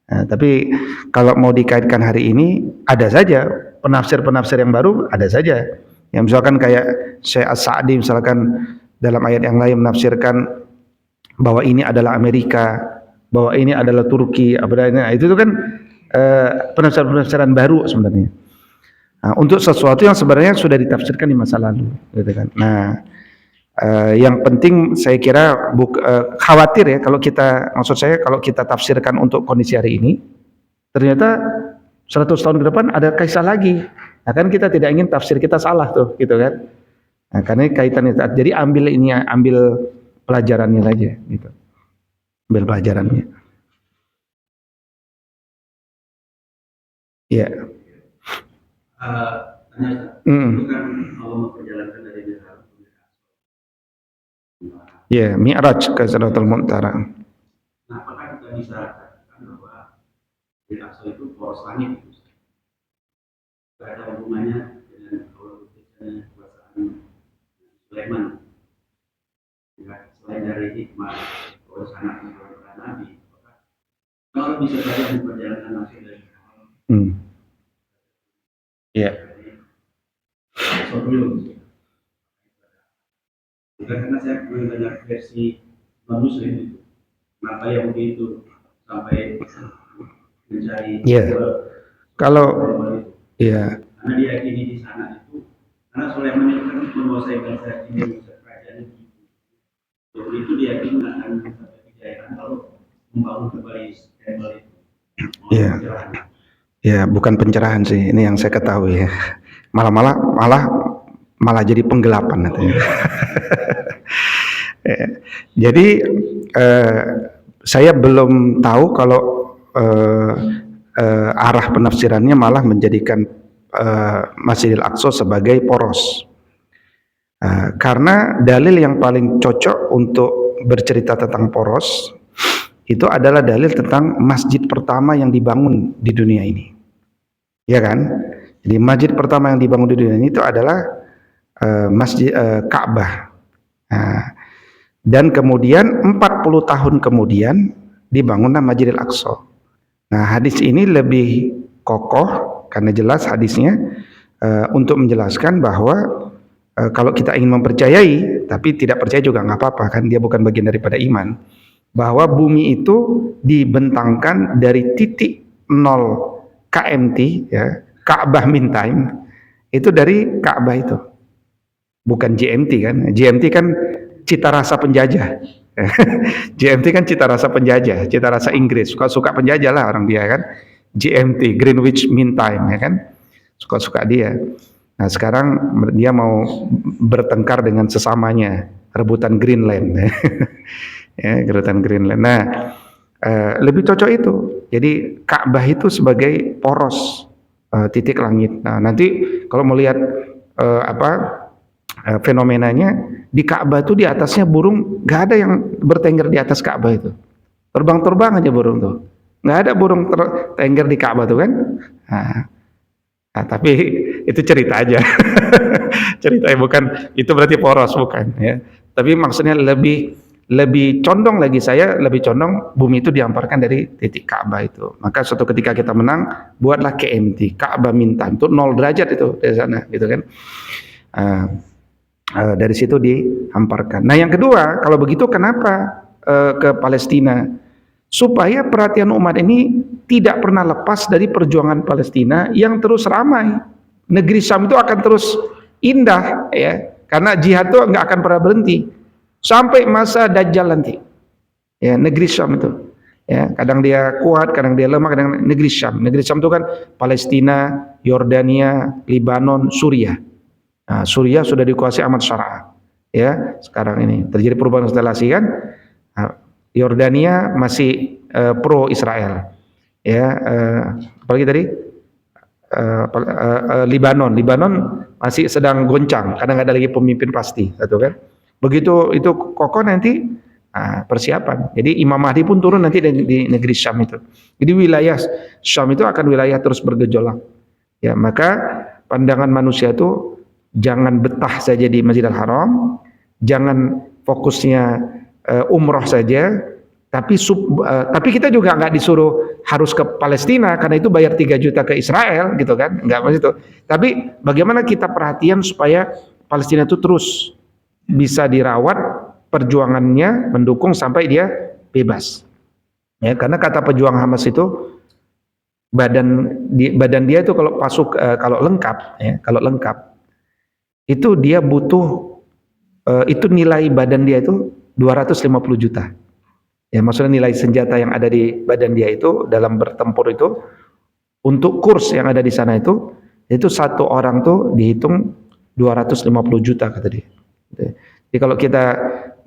Tapi kalau mau dikaitkan hari ini, ada saja penafsir-penafsir yang baru, ada saja. Yang misalkan kayak Syekh As-Sa'di misalkan dalam ayat yang lain menafsirkan bahwa ini adalah Amerika, bahwa ini adalah Turki, itu kan penafsiran baru sebenarnya. Untuk sesuatu yang sebenarnya sudah ditafsirkan di masa lalu, gitu kan. Nah, yang penting saya kira khawatir ya kalau kita tafsirkan untuk kondisi hari ini, ternyata 100 tahun ke depan ada kisah lagi. Nah, kan kita tidak ingin tafsir kita salah tuh, gitu kan. Nah, karena kaitannya, jadi ambil pelajarannya saja, gitu. Ambil pelajarannya. Ya. Itu kan Allah memperjalankan dari Mi'raj. Ya, Mi'raj ke Sidratul Muntaha. Nah, apakah kita bisa katakan bahwa Al-Aqsa itu poros langit itu? Ada hubungannya dengan kalau kekuasaan Sulaiman. Selain dari hikmah poros anak Nabi, kalau bisa saja memperjalankan langsung dari ya. Sebelum karena saya mendengar versi non-Muslim itu, maka Yahudi itu sampai mencari kalau karena diyakini di sana itu, karena Sulaiman itu kan menguasai bangsa ini, kerajaan itu, jadi itu diyakini akan mencapai kejayaan lalu membangun kembali Babel itu. Ya, bukan pencerahan sih, ini yang saya ketahui ya. Malah jadi penggelapan katanya. Jadi saya belum tahu kalau arah penafsirannya malah menjadikan Masjidil Aqsa sebagai poros. Karena dalil yang paling cocok untuk bercerita tentang poros itu adalah dalil tentang masjid pertama yang dibangun di dunia ini. Ya kan? Jadi masjid pertama yang dibangun di dunia ini itu adalah masjid Ka'bah. Dan kemudian 40 tahun kemudian dibangunlah Masjidil Aqsa. Nah, hadis ini lebih kokoh karena jelas hadisnya untuk menjelaskan bahwa kalau kita ingin mempercayai, tapi tidak percaya juga nggak apa-apa kan, dia bukan bagian daripada iman, bahwa bumi itu dibentangkan dari titik 0 KMT, ya, Ka'bah mean time, itu dari Ka'bah itu, bukan GMT kan. GMT kan cita rasa penjajah. GMT kan cita rasa penjajah, cita rasa Inggris, suka-suka penjajah lah orang dia kan. GMT, Greenwich Mean Time, ya kan, suka-suka dia. Nah, sekarang dia mau bertengkar dengan sesamanya, rebutan Greenland. Ya, rebutan Greenland. Nah, lebih cocok itu. Jadi Ka'bah itu sebagai poros titik langit. Nah, nanti kalau mau lihat fenomenanya di Ka'bah itu di atasnya burung, nggak ada yang bertengger di atas Ka'bah itu. Terbang-terbang aja burung tuh. Nggak ada burung tengger di Ka'bah tuh kan. Nah, tapi itu cerita aja. Ceritanya bukan itu berarti poros, bukan ya. Tapi maksudnya lebih condong lagi, saya lebih condong bumi itu dihamparkan dari titik Ka'bah itu. Maka suatu ketika kita menang, buatlah KMT, Ka'bah minta itu 0 derajat itu dari sana, gitu kan. Dari situ dihamparkan. Nah, yang kedua, kalau begitu kenapa ke Palestina? Supaya perhatian umat ini tidak pernah lepas dari perjuangan Palestina yang terus ramai. Negeri Syam itu akan terus indah, ya, karena jihad itu nggak akan pernah berhenti sampai masa Dajjal nanti. Ya, negeri Syam itu, ya, kadang dia kuat, kadang dia lemah, kadang negeri Syam. Negeri Syam itu kan Palestina, Yordania, Lebanon, Suriah. Nah, Suriah sudah dikuasai Ahmad Syara. Ya, sekarang ini terjadi perubahan konstelasi kan. Yordania masih pro Israel. Ya, apalagi tadi Libanon masih sedang goncang karena nggak ada lagi pemimpin pasti, satu kan. Begitu itu kokoh nanti persiapan. Jadi Imam Mahdi pun turun nanti di negeri Syam itu. Jadi wilayah Syam itu akan wilayah terus bergejolak. Ya, maka pandangan manusia itu jangan betah saja di Masjidil Haram, jangan fokusnya umroh saja, tapi kita juga nggak disuruh harus ke Palestina karena itu bayar 3 juta ke Israel gitu kan, nggak maksud itu. Tapi bagaimana kita perhatian supaya Palestina itu terus bisa dirawat, perjuangannya mendukung sampai dia bebas. Ya, karena kata pejuang Hamas itu badan dia itu kalau lengkap itu dia butuh itu nilai badan dia itu 250 juta. Ya, maksudnya nilai senjata yang ada di badan dia itu dalam bertempur itu untuk kurs yang ada di sana itu satu orang tuh dihitung 250 juta kata dia. Jadi kalau kita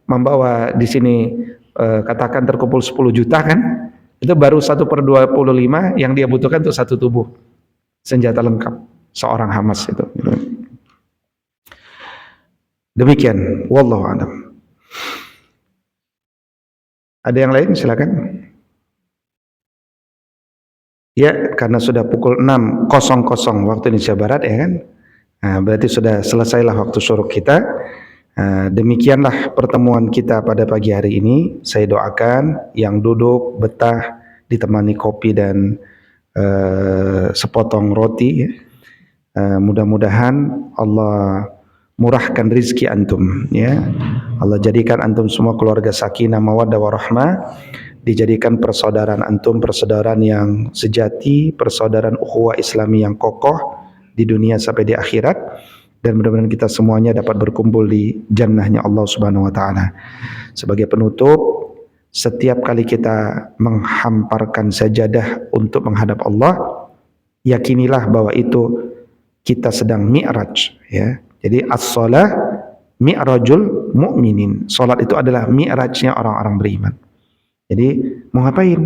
membawa di sini katakan terkumpul 10 juta kan, itu baru 1/25 yang dia butuhkan untuk satu tubuh senjata lengkap seorang Hamas itu. Demikian, wallahu a'lam. Ada yang lain? Silakan. Ya, karena sudah pukul 6.00 waktu Indonesia Barat ya kan. Nah, berarti sudah selesailah waktu syuruk kita. Demikianlah pertemuan kita pada pagi hari ini. Saya doakan yang duduk betah ditemani kopi dan sepotong roti. Mudah-mudahan Allah murahkan rizki antum, ya. Allah jadikan antum semua keluarga sakinah mawaddah warahmah, dijadikan persaudaraan antum persaudaraan yang sejati, persaudaraan ukhuwah Islami yang kokoh di dunia sampai di akhirat, dan mudah-mudahan kita semuanya dapat berkumpul di jannahnya Allah Subhanahu wa taala. Sebagai penutup, setiap kali kita menghamparkan sajadah untuk menghadap Allah, yakinilah bahwa itu kita sedang mi'raj, ya. Jadi as-shalah mi'rajul mu'minin. Salat itu adalah mi'rajnya orang-orang beriman. Jadi mau ngapain?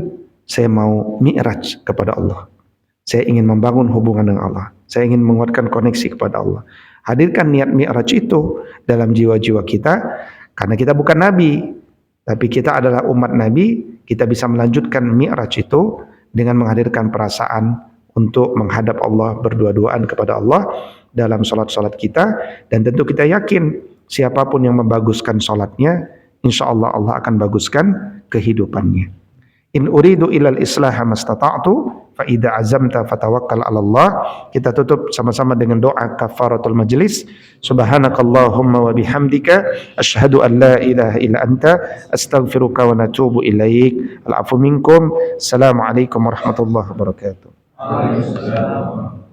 Saya mau mi'raj kepada Allah. Saya ingin membangun hubungan dengan Allah. Saya ingin menguatkan koneksi kepada Allah. Hadirkan niat mi'raj itu dalam jiwa-jiwa kita, karena kita bukan nabi, tapi kita adalah umat nabi. Kita bisa melanjutkan mi'raj itu dengan menghadirkan perasaan untuk menghadap Allah, berdua-duaan kepada Allah dalam salat-salat kita, dan tentu kita yakin siapapun yang membaguskan salatnya, insyaallah Allah akan baguskan kehidupannya. In uridu ilal islaha mastata'tu fa idza azamta fatawakkal 'ala Allah. Kita tutup sama-sama dengan doa kafaratul majlis. Subhanakallahumma wa bihamdika asyhadu an la ilaha illa anta astaghfiruka wa natubu ilaik. Al-'afwu minkum. Assalamualaikum warahmatullahi wabarakatuh. Waalaikumsalam.